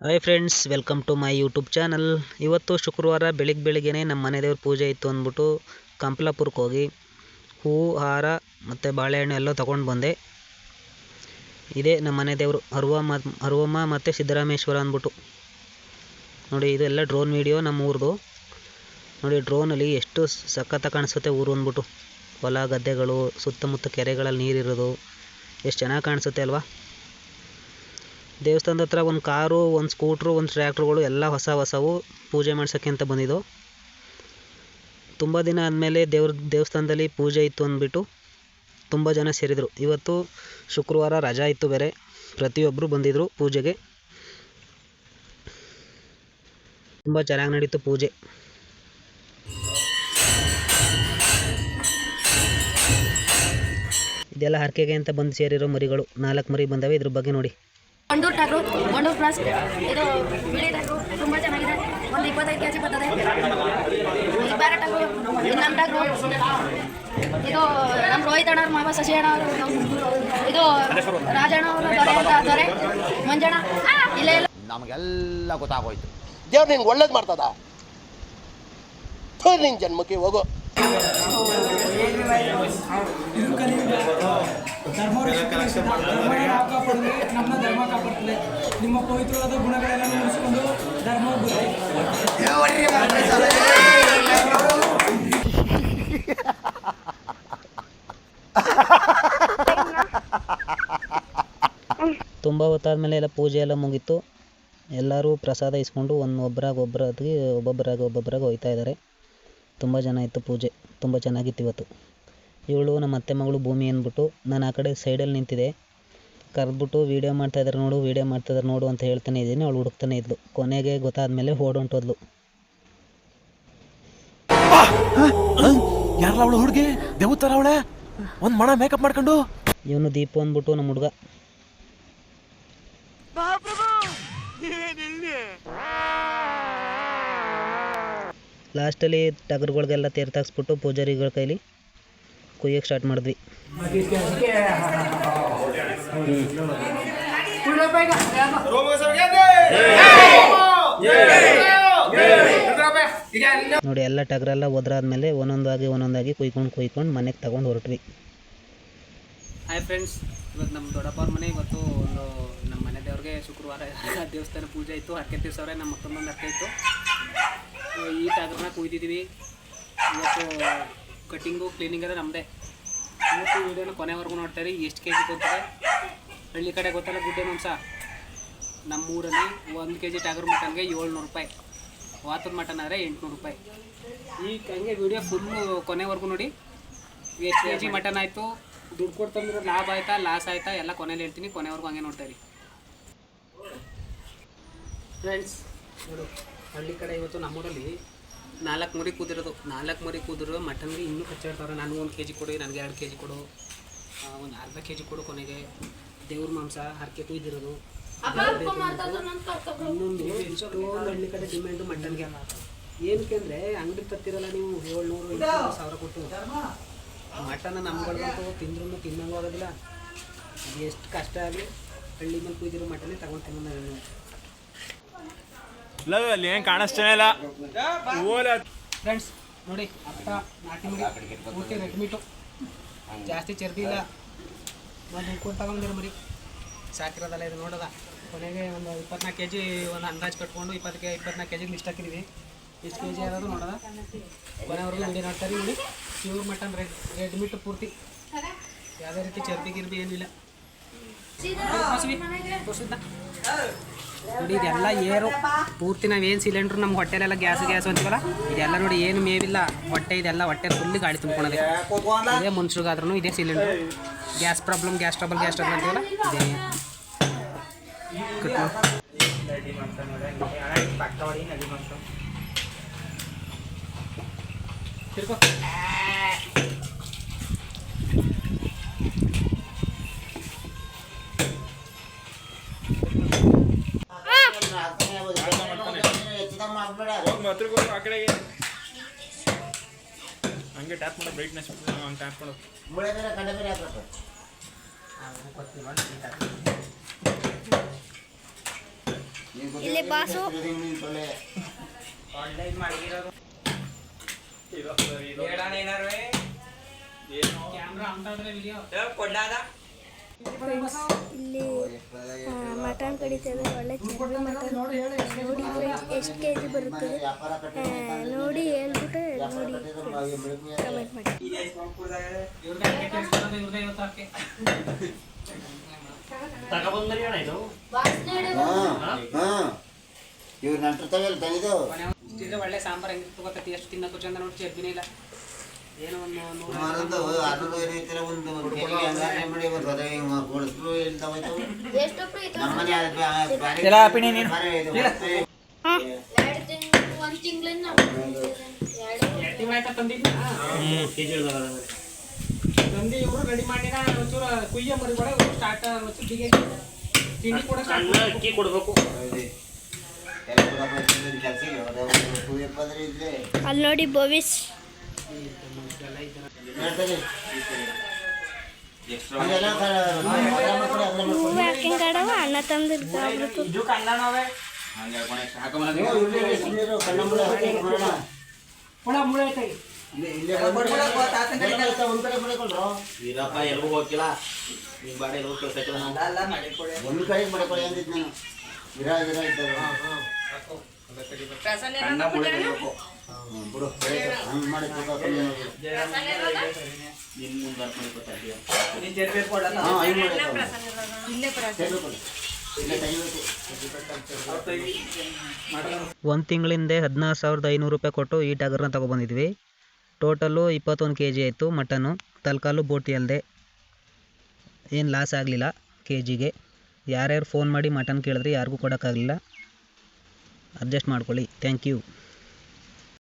Hi friends, welcome to my YouTube channel. ಇವತ್ತು ಶುಕ್ರವಾರ ಬೆಳಿಗ್ಗೆ ನಮ್ಮ ಮನೆ ದೇವ್ರ ಪೂಜೆ ಇತ್ತು ಅಂದ್ಬಿಟ್ಟು ಕಂಪ್ಲಾಪುರಕ್ಕೆ ಹೋಗಿ ಹೂವು, ಹಾರ ಮತ್ತು ಬಾಳೆಹಣ್ಣು ಎಲ್ಲ ತೊಗೊಂಡು ಬಂದೆ. ಇದೇ ನಮ್ಮ ಮನೆ ದೇವರು ಹರುವಮ್ಮ ಮತ್ತು ಸಿದ್ದರಾಮೇಶ್ವರ ಅಂದ್ಬಿಟ್ಟು. ನೋಡಿ, ಇದೆಲ್ಲ ಡ್ರೋನ್ ವೀಡಿಯೋ ನಮ್ಮ ಊರದು. ನೋಡಿ, ಡ್ರೋನಲ್ಲಿ ಎಷ್ಟು ಸಖತ್ತ ಕಾಣಿಸುತ್ತೆ ಊರು ಅಂದ್ಬಿಟ್ಟು. ಹೊಲ ಗದ್ದೆಗಳು, ಸುತ್ತಮುತ್ತ ಕೆರೆಗಳಲ್ಲಿ ನೀರಿರೋದು ಎಷ್ಟು ಚೆನ್ನಾಗಿ ಕಾಣಿಸುತ್ತೆ ಅಲ್ವಾ. ದೇವಸ್ಥಾನದ ಹತ್ರ ಒಂದು ಕಾರು, ಒಂದು ಸ್ಕೂಟ್ರು, ಒಂದು ಟ್ರ್ಯಾಕ್ಟ್ರುಗಳು ಎಲ್ಲ ಹೊಸವು ಪೂಜೆ ಮಾಡ್ಸೋಕ್ಕೆ ಅಂತ ಬಂದಿದ್ದು. ತುಂಬ ದಿನ ಆದಮೇಲೆ ದೇವಸ್ಥಾನದಲ್ಲಿ ಪೂಜೆ ಇತ್ತು ಅಂದ್ಬಿಟ್ಟು ತುಂಬ ಜನ ಸೇರಿದರು. ಇವತ್ತು ಶುಕ್ರವಾರ ರಜಾ ಇತ್ತು ಬೇರೆ, ಪ್ರತಿಯೊಬ್ಬರು ಬಂದಿದ್ದರು ಪೂಜೆಗೆ. ತುಂಬ ಚೆನ್ನಾಗಿ ನಡೀತು ಪೂಜೆ. ಇದೆಲ್ಲ ಹರಕೆಗೆ ಅಂತ ಬಂದು ಸೇರಿರೋ ಮರಿಗಳು. 4 ಮರಿ ಬಂದವೆ. ಇದ್ರ ಬಗ್ಗೆ ನೋಡಿ. ಒಂಡೂರು ಟ್ಯಾಕ್ರು, ಒಂಡೂರು ಪ್ಲಸ್ ಇದು ಬಿಳಿ ಟ್ಯಾಕ್ರು ತುಂಬ ಚೆನ್ನಾಗಿದೆ. ಒಂದು 25 kg ಬರ್ತದೆ. ಈ ಬೇರೆ ಟ್ಯಾಕ್ರು, ಇದು ನಮ್ಮ ಟ್ಯಾಕ್ರು, ಇದು ನಮ್ಮ ರೋಹಿತ್ ಅಣ್ಣ ಅವ್ರ ಮಾವ ಶಶಿ ಅಣ್ಣ ಅವರು, ಇದು ರಾಜಣ್ಣ ಅವರು ದೊರೆ ಅಂತ ದೊರೆ ಮಂಜಣ್ಣ ಇಲ್ಲೇ ಇಲ್ಲ. ನಮಗೆಲ್ಲ ಗೊತ್ತಾಗೋಯ್ತು. ದೇವ್ರು ನಿಂಗೆ ಒಳ್ಳೇದು ಮಾಡ್ತದ. ನಿನ್ನ ಜನ್ಮಕ್ಕೆ ಹೋಗೋ. ನಮ್ಮ ಧರ್ಮ ಕಾಪಾಡ್ತದೆ. ನಿಮ್ಮ ಪವಿತ್ರವಾದ ಗುಣಗಳೆಲ್ಲ ಮುಗಿಸ್ಕೊಂಡು ಧರ್ಮ ತುಂಬ ಹೊತ್ತಾದಮೇಲೆ ಎಲ್ಲ ಪೂಜೆ ಎಲ್ಲ ಮುಗೀತು. ಎಲ್ಲರೂ ಪ್ರಸಾದ ಇಸ್ಕೊಂಡು ಒಬ್ಬೊಬ್ಬರಾಗಿ ಹೋಗ್ತಾ ಇದ್ದಾರೆ. ತುಂಬ ಜನ ಇತ್ತು ಪೂಜೆ, ತುಂಬ ಚೆನ್ನಾಗಿತ್ತು ಇವತ್ತು. ಇವಳು ನಮ್ಮ ಅತ್ತೆ ಮಗಳು ಭೂಮಿ ಅಂದ್ಬಿಟ್ಟು, ನಾನು ಆ ಕಡೆ ಸೈಡಲ್ಲಿ ನಿಂತಿದ್ದೆ. ಕರೆದ್ಬಿಟ್ಟು ವೀಡಿಯೋ ಮಾಡ್ತಾಯಿದ್ದಾರೆ ನೋಡು ಅಂತ ಹೇಳ್ತಾನೆ ಇದ್ದೀನಿ. ಅವಳು ಹುಡುಕ್ತಾನೆ ಇದ್ಲು. ಕೊನೆಗೆ ಗೊತ್ತಾದ್ಮೇಲೆ ಹೊಂಟೋದ್ಲು. ಯಾರಲ್ಲ ಅವಳು ಹುಡುಗಿ? ದೇವತರ ಅವಳೆ, ಒಂದು ಮಣ ಮೇಕಪ್ ಮಾಡ್ಕೊಂಡು. ಇವನು ದೀಪು ಅಂದ್ಬಿಟ್ಟು ನಮ್ಮ ಹುಡುಗ. ಲಾಸ್ಟಲ್ಲಿ ಟಗರುಗಳಿಗೆಲ್ಲ ತೀರ್ಥಾಕ್ಸ್ಬಿಟ್ಟು ಪೂಜಾರಿಗಳ ಕೈಲಿ ಕುಯ್ಯಕ್ಕೆ ಸ್ಟಾರ್ಟ್ ಮಾಡಿದ್ವಿ. ನೋಡಿ, ಎಲ್ಲ ಟಗರೆಲ್ಲ ಒದ್ರಾದ್ಮೇಲೆ ಒಂದೊಂದಾಗಿ ಕುಯ್ಕೊಂಡು ಮನೆಗೆ ತಗೊಂಡು ಹೊರಟ್ವಿ. ಹಾಯ್ ಫ್ರೆಂಡ್ಸ್, ಇವತ್ತು ನಮ್ಮ ದೊಡ್ಡಪ್ಪವ್ರ ಮನೆ. ಇವತ್ತು ಒಂದು ನಮ್ಮ ಮನೆ ದೇವ್ರಿಗೆ ಶುಕ್ರವಾರ ದೇವಸ್ಥಾನ ಪೂಜೆ ಇತ್ತು. ಹರಕೆ ದಿವಸವ್ರೆ ನಮ್ಮ ಮತ್ತೊಂದೊಂದು ಹರಕೆ ಇತ್ತು. ಈ ಟಗರನ್ನ ಕುಯ್ದಿದ್ದೀವಿ. ಇವತ್ತು ಕಟ್ಟಿಂಗು ಕ್ಲೀನಿಂಗ್ ಎಲ್ಲ ನಮ್ಮದೇ. ಇವತ್ತು ವೀಡಿಯೋನ ಕೊನೆವರೆಗೂ ನೋಡ್ತಾರೆ. ಎಷ್ಟು kg ಗೊತ್ತದೆ? ಹಳ್ಳಿ ಕಡೆ ಗೊತ್ತಲ್ಲ, ಗುಡ್ಡೆ ಮಾಂಸ. ನಮ್ಮೂರಲ್ಲಿ 1 kg ಟಗರ್ ಮಟನ್ಗೆ 700 ರೂಪಾಯಿ, ವಾತದ ಮಟನ್ ಆದರೆ 800 ರೂಪಾಯಿ. ಈ ಹಂಗೆ ವೀಡಿಯೋ ಫುಲ್ಲು ಕೊನೆವರೆಗೂ ನೋಡಿ. ಎಷ್ಟು kg ಮಟನ್ ಆಯಿತು, ದುಡ್ಡು ಕೊಡ್ತಂದ್ರೆ ಲಾಭ ಆಯಿತಾ ಲಾಸ್ ಆಯಿತಾ ಎಲ್ಲ ಕೊನೆಯಲ್ಲಿ ಹೇಳ್ತೀನಿ. ಕೊನೆವರೆಗೂ ಹಂಗೆ ನೋಡ್ತಾಯಿರಿ ಫ್ರೆಂಡ್ಸ್. ನೋಡು, ಹಳ್ಳಿ ಕಡೆ ಇವತ್ತು ನಮ್ಮೂರಲ್ಲಿ 4 ಮರಿ ಕೂದಿರೋದು. 4 ಮರಿ ಕೂದಿರೋ ಮಟನ್ಗೆ ಇನ್ನೂ ಕಚ್ಚಾಡ್ತಾರೆ. ನನಗೆ 1 kg ಕೊಡು, ನನಗೆ 2 kg ಕೊಡು, ಒಂದು ಅರ್ಧ kg ಕೊಡು. ಕೊನೆಗೆ ದೇವ್ರ ಮಾಂಸ ಹರಕೆ ಕುಯ್ದಿರೋದು. ಇನ್ನೊಂದು ಎಷ್ಟೊಂದು ಹಳ್ಳಿ ಕಡೆ ಡಿಮ್ಯಾಂಡು ಮಟನ್ಗೆ. ಏನಕ್ಕೆ ಅಂದರೆ ಅಂಗಡಿ ತತ್ತಿರಲ್ಲ ನೀವು 700-800 ಕೊಟ್ಟು. ಮಟನ್ ನಮ್ಗಳ್ಗಂತೂ ತಿಂದ್ರೂ ತಿನ್ನಂಗೂ ಆಗೋದಿಲ್ಲ. ಎಷ್ಟು ಕಷ್ಟ ಆಗಲಿ ಹಳ್ಳಿ ಮೇಲೆ ಕುಯ್ದಿರೋ ಮಟನ್ನೇ ತಗೊಂಡು ತಿನ್ನೋದು. ಅಲ್ಲಿ ಏನು ಕಾಣಿಸ್ತಾನೆ ಇಲ್ಲ ಫ್ರೆಂಡ್ಸ್. ನೋಡಿ, ಅತ್ತ ನಾಟಿ ಮರಿ ಪೂರ್ತಿ ರೆಡ್ ಮೀಟು, ಜಾಸ್ತಿ ಚರ್ಬಿ ಇಲ್ಲ. ನಾವು ದುಡ್ಕೊಂಡು ತಗೊಂಡಿರೋ ಮರಿ ಸಾಕಿರೋದಲ್ಲ ಇದು. ನೋಡೋದ ಕೊನೆಗೆ ಒಂದು 24 kg ಒಂದು ಅಂದಾಜು ಕಟ್ಕೊಂಡು 24 kg ಲಿಸ್ಟ್ ಹಾಕಿದ್ದೀವಿ. ಎಷ್ಟು kg ಆಗೋದು ನೋಡೋದ. ಕೊನೆವರೆಗೂ ಅಂಗಡಿ ನೋಡ್ತಾರೆ. ನೋಡಿ, ಪ್ಯೂರ್ ಮಟನ್ ರೆಡ್ ಮೀಟು ಪೂರ್ತಿ, ಯಾವುದೇ ರೀತಿ ಚರ್ಬಿ ಗಿರ್ಬಿ ಏನಿಲ್ಲ. ತೋರಿಸಿದ್ದ ನೋಡಿ, ಇದೆಲ್ಲ ಏರು ಪೂರ್ತಿ. ನಾವೇನು ಸಿಲಿಂಡ್ರು ನಮ್ಮ ಹೊಟ್ಟೆಲೆಲ್ಲ ಗ್ಯಾಸ್ ಅಂತೀವಲ್ಲ, ಇದೆಲ್ಲ ನೋಡಿ ಏನು ಮೇವಿಲ್ಲ. ಇದೆಲ್ಲ ಹೊಟ್ಟೆ ಫುಲ್ ಗಾಳಿ ತುಂಬ್ಕೊಳೋದೆ. ಇದೇ ಮನುಷ್ಯರಿಗಾದ್ರೂ ಇದೇ ಸಿಲಿಂಡ್ರು. ಗ್ಯಾಸ್ ಟ್ರಬಲ್ ಅಂತೀವಲ್ಲ, ಇದೇ ತಿರ್ಕೋ. ಹಂಗೆ ಟ್ಯಾಪ್ ಮಾಡೋ ಬ್ರೈಟ್ನೆಸ್ ಹಂಗೆ ಟ್ಯಾಪ್ ಮಾಡೋದು. ಇಲ್ಲಿ ಬಾಸು ಇಲ್ಲಿ ಮಟನ್ ಕಡಿತದೆ, ಒಳ್ಳೆ ಚರ್ಬಿ ಮಟನ್. ನೋಡಿ ಎಷ್ಟು ಕೆ ಜಿ ಬರುತ್ತದೆ ನೋಡಿ ಹೇಳ್ಬಿಟ್ಟು ನೋಡಿ ಕಮೆಂಟ್ ಮಾಡಿ. ಇವ್ರು ನಂಟಿರ್ತಾವಲ್ಲ ತಂದಿದ್ದು ಇಷ್ಟಿದ್ರೆ ಒಳ್ಳೆ ಸಾಂಬಾರು ಹೆಂಗಿತ್ತು ಗೊತ್ತೈತಿ, ಎಷ್ಟು ತಿನ್ನೋದು ಚಂದ ನೋಡಿ ಚರ್ಬಿನೇ ಇಲ್ಲ. ಏನೋ ಒಂದು ಸುಮಾರೊಂದು 600 ಏನೈತಿರ ಒಂದು ಕೆಜಿಗೆ ಹಂಗಾರೆ ಮಾಡಿ ಒಂದು ಹೊರ ಕೊಡಿಸ್ರು ಇಲ್ತಾವೈತು. ಎಷ್ಟು ಫ್ರೀ ಇತ್ತು? ನಮ್ಮನೆ ಒಂದು ತಿಂಗಳಿಂದ ತಂದು ಇವರು ರೆಡಿ ಮಾಡಿನ ಒಂಚೂರು ಕುಯ್ಯ ಮರಿಬೇಡ, ಸ್ಟಾರ್ಟ್ ಒಂಚೂರು ತಿಂಡಿ ಕೂಡ ಅಕ್ಕಿ ಕೊಡಬೇಕು. ಅಲ್ಲಿ ನೋಡಿ ಭವಿಷ್ ಹೂವು ಹಾಕಿಂಗಡವ ಅಣ್ಣ ತಂದಿರ್ತಾವ್ರು. ವೀರಪ್ಪ ಎಲ್ಗೂ ಹೋಗಿಲ್ಲ, ನಿಮ್ಮ ಬಾಡಿ ಎಲ್ಲೂ ಕೆಲಸ ಒಂದು ಕಡೆ ಮಾಡ್ಕೊಳ್ಳಿ ಅಂದಿದ್ದು ನಾನು. ಗಿರ ಇದ್ದಾರೆ ಬಿಡು ಹಂಗೆ ಮಾಡಿ ಒಂದು ತಿಂಗಳಿಂದೆ 16,500 ರೂಪಾಯಿ ಕೊಟ್ಟು ಈ ಟಗರನ್ನ ತೊಗೊಬಂದಿದ್ವಿ. ಟೋಟಲ್ಲು 21 kg ಆಯಿತು ಮಟನ್ನು, ತಲಕಾಲು ಬೋಟಿ ಅಲ್ಲದೆ. ಏನು ಲಾಸ್ ಆಗಲಿಲ್ಲ kgಗೆ. ಯಾರ್ಯಾರು ಫೋನ್ ಮಾಡಿ ಮಟನ್ ಕೇಳಿದ್ರೆ ಯಾರಿಗೂ ಕೊಡೋಕ್ಕಾಗಲಿಲ್ಲ, ಅಡ್ಜಸ್ಟ್ ಮಾಡ್ಕೊಳ್ಳಿ. Thank you.